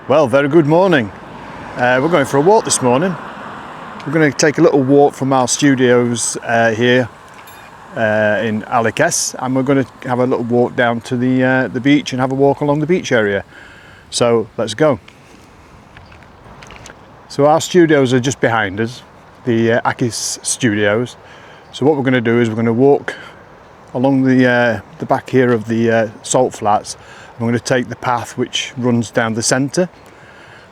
Well, very good morning. We're going for a walk this morning. We're going to take a little walk from our studios here in Alykes, and we're going to have a little walk down to the beach and have a walk along the beach area. So let's go. So our studios are just behind us, the Alykes studios. So what we're going to do is we're going to walk along the back here of the salt flats. I'm going to take the path which runs down the centre,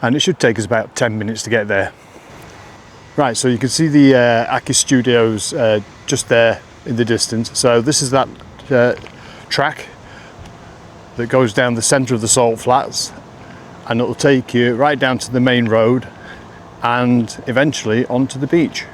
and it should take us about 10 minutes to get there. Right, so you can see the Alykes studios just there in the distance. So this is that track that goes down the centre of the salt flats, and it'll take you right down to the main road and eventually onto the beach.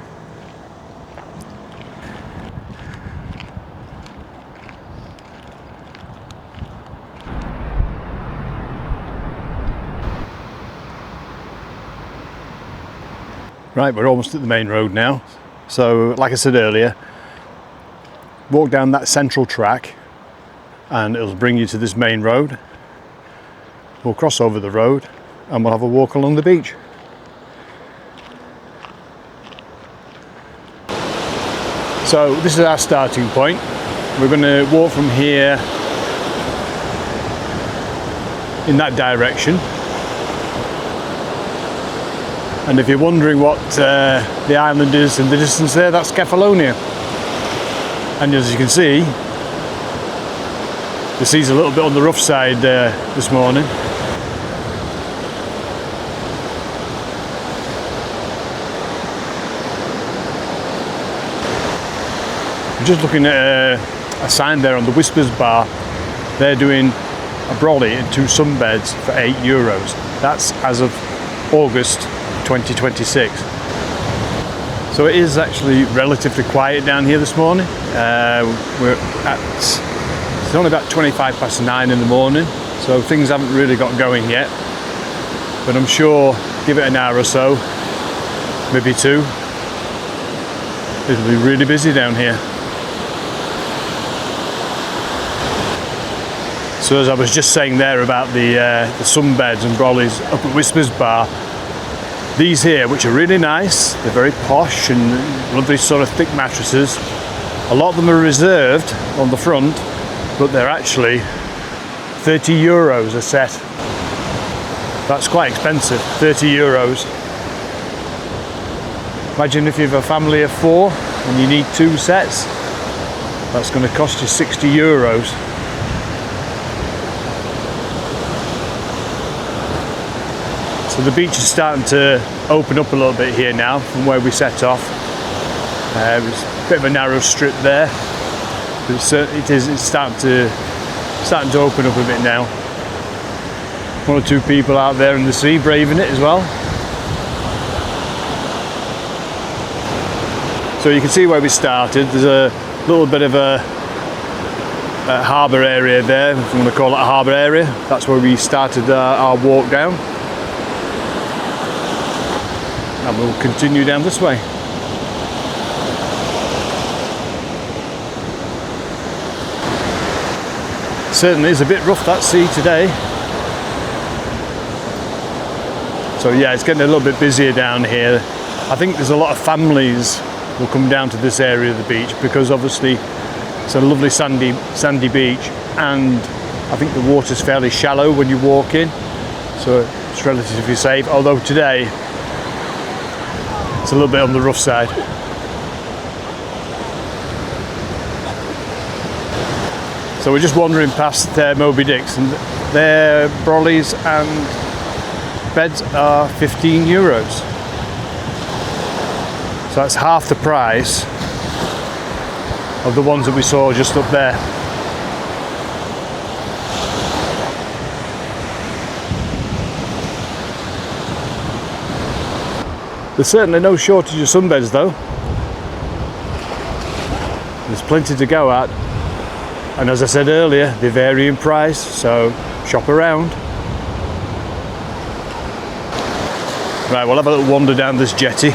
Right, we're almost at the main road now. So, like I said earlier, walk down that central track and it'll bring you to this main road. We'll cross over the road and we'll have a walk along the beach. So, this is our starting point. We're going to walk from here in that direction. And if you're wondering what the island is in the distance there, that's Kefalonia. And as you can see, the sea's a little bit on the rough side this morning. I'm just looking at a sign there on the Whispers bar. They're doing a brolly and 2 sunbeds for €8. That's as of August 2026. So it is actually relatively quiet down here this morning. It's only about 9:25 in the morning, so things haven't really got going yet, but I'm sure give it an hour or so, maybe 2, it'll be really busy down here. So as I was just saying there about the sunbeds and brollies up at Whispers bar, these here, which are really nice, they're very posh and lovely sort of thick mattresses. A lot of them are reserved on the front, but they're actually €30 a set. That's quite expensive, €30. Imagine if you have a family of 4 and you need 2 sets, that's going to cost you €60. So the beach is starting to open up a little bit here now from where we set off. It's a bit of a narrow strip there, but it's starting to open up a bit now. 1 or 2 people out there in the sea braving it as well. So you can see where we started. There's a little bit of a harbour area there, if you want to call it a harbour area. That's where we started our walk down. And we'll continue down this way. Certainly is a bit rough, that sea today. So yeah, it's getting a little bit busier down here. I think there's a lot of families will come down to this area of the beach because obviously it's a lovely sandy beach, and I think the water's fairly shallow when you walk in, so it's relatively safe, although today it's a little bit on the rough side. So we're just wandering past Moby Dicks, and their brollies and beds are €15. So that's half the price of the ones that we saw just up there. There's certainly no shortage of sunbeds though. There's plenty to go at, and as I said earlier, they vary in price, so shop around. Right, we'll have a little wander down this jetty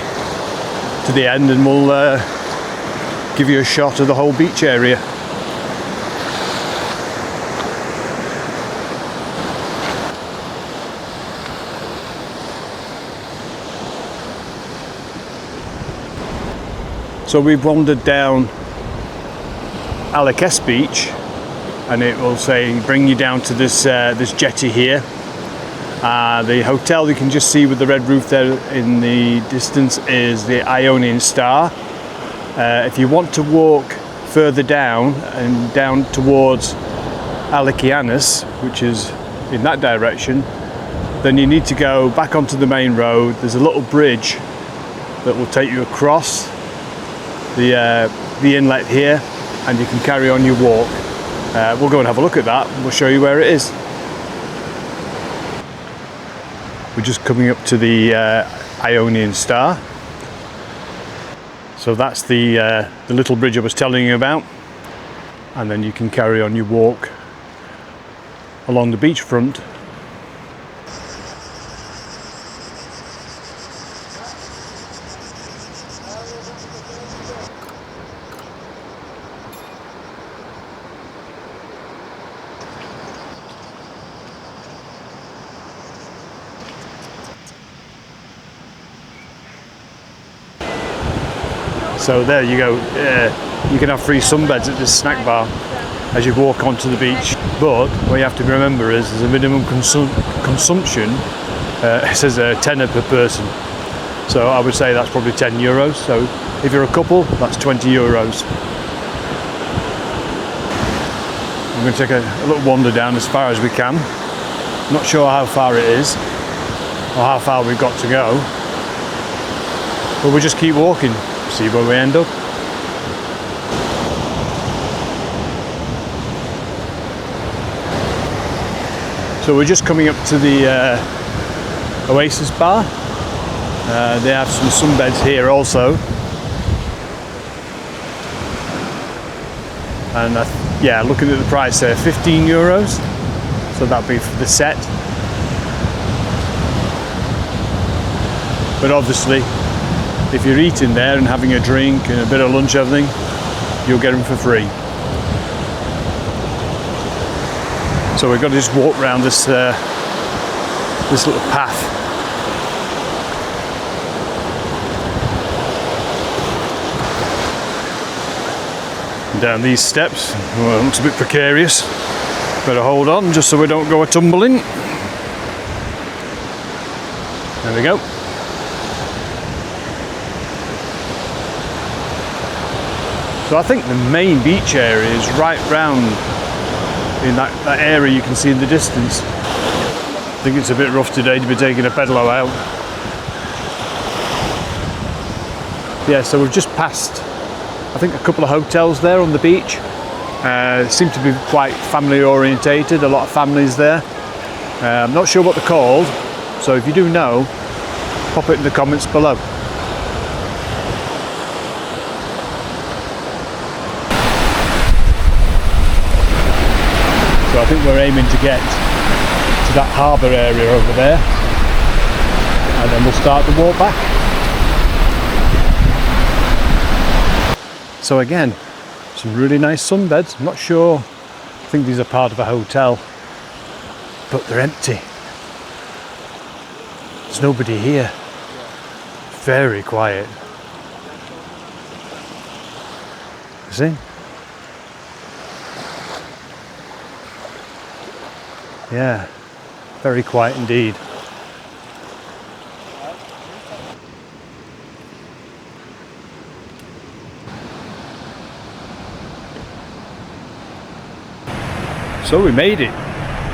to the end and we'll give you a shot of the whole beach area. So we've wandered down Alykes beach, and it will say bring you down to this this jetty here. The hotel you can just see with the red roof there in the distance is the Ionian Star. If you want to walk further down and down towards Alykanas, which is in that direction, then you need to go back onto the main road. There's a little bridge that will take you across the inlet here, and you can carry on your walk. We'll go and have a look at that, and we'll show you where it is. We're just coming up to the Ionian Star. So that's the little bridge I was telling you about, and then you can carry on your walk along the beachfront. So there you go, you can have free sunbeds at this snack bar as you walk onto the beach, but what you have to remember is there's a minimum consumption, it says a tenner per person, so I would say that's probably €10, so if you're a couple, that's €20. I'm going to take a little wander down as far as we can. Not sure how far it is, or how far we've got to go, but we'll just keep walking. See where we end up. So we're just coming up to the Oasis bar. They have some sunbeds here also, and yeah, looking at the price there, €15. So that'd be for the set. But obviously, if you're eating there and having a drink and a bit of lunch, everything, you'll get them for free. So we've got to just walk around this this little path. And down these steps. Well, it looks a bit precarious. Better hold on just so we don't go a-tumbling. There we go. So I think the main beach area is right round in that area you can see in the distance. I think it's a bit rough today to be taking a pedalo out. Yeah, so we've just passed, I think, a couple of hotels there on the beach. Seem to be quite family orientated, a lot of families there. I'm not sure what they're called, so if you do know, pop it in the comments below. So I think we're aiming to get to that harbour area over there, and then we'll start the walk back. So again, some really nice sunbeds. I'm not sure, I think these are part of a hotel, but they're empty. There's nobody here. Very quiet. See? Yeah, very quiet indeed. So we made it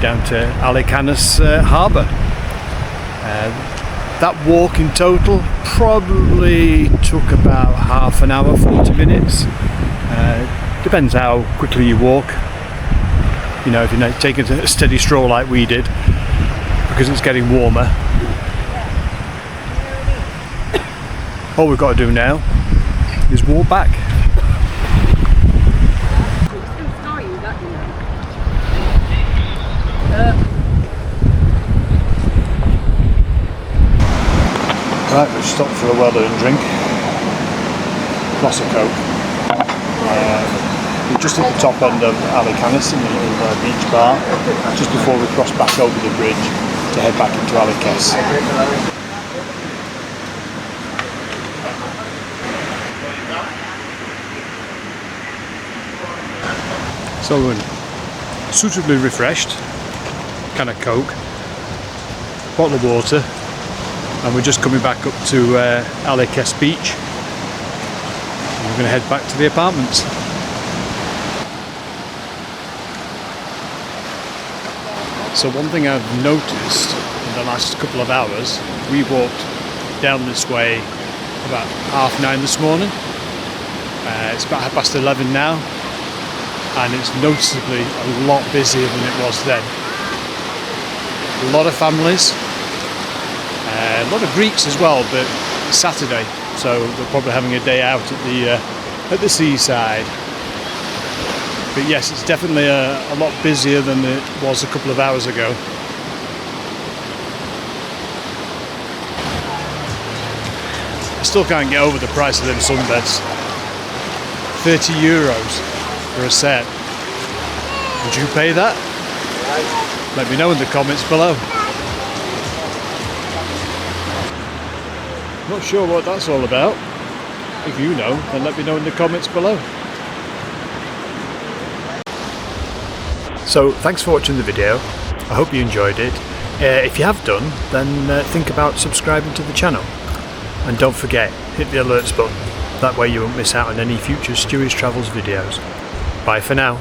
down to Alykanas harbour. That walk in total probably took about half an hour, 40 minutes. Depends how quickly you walk. You know, if you're taking a steady stroll like we did, because it's getting warmer. All we've got to do now is walk back. Right, we've stopped for a well-earned drink. Glass of Coke. We're just at the top end of Alykanas in the little beach bar, just before we cross back over the bridge to head back into Alykes. So we're suitably refreshed, can of Coke, bottle of water, and we're just coming back up to Alykes beach. And we're going to head back to the apartments. So one thing I've noticed in the last couple of hours, we walked down this way about 9:30 this morning. It's about 11:30 now, and it's noticeably a lot busier than it was then. A lot of families, a lot of Greeks as well, but it's Saturday, so they're probably having a day out at the seaside. But yes, it's definitely a lot busier than it was a couple of hours ago. I still can't get over the price of them sunbeds. €30 for a set. Would you pay that? Let me know in the comments below. Not sure what that's all about. If you know, then let me know in the comments below. So thanks for watching the video. I hope you enjoyed it. If you have done, then think about subscribing to the channel. And don't forget, hit the alerts button. That way you won't miss out on any future Stewie's Travels videos. Bye for now.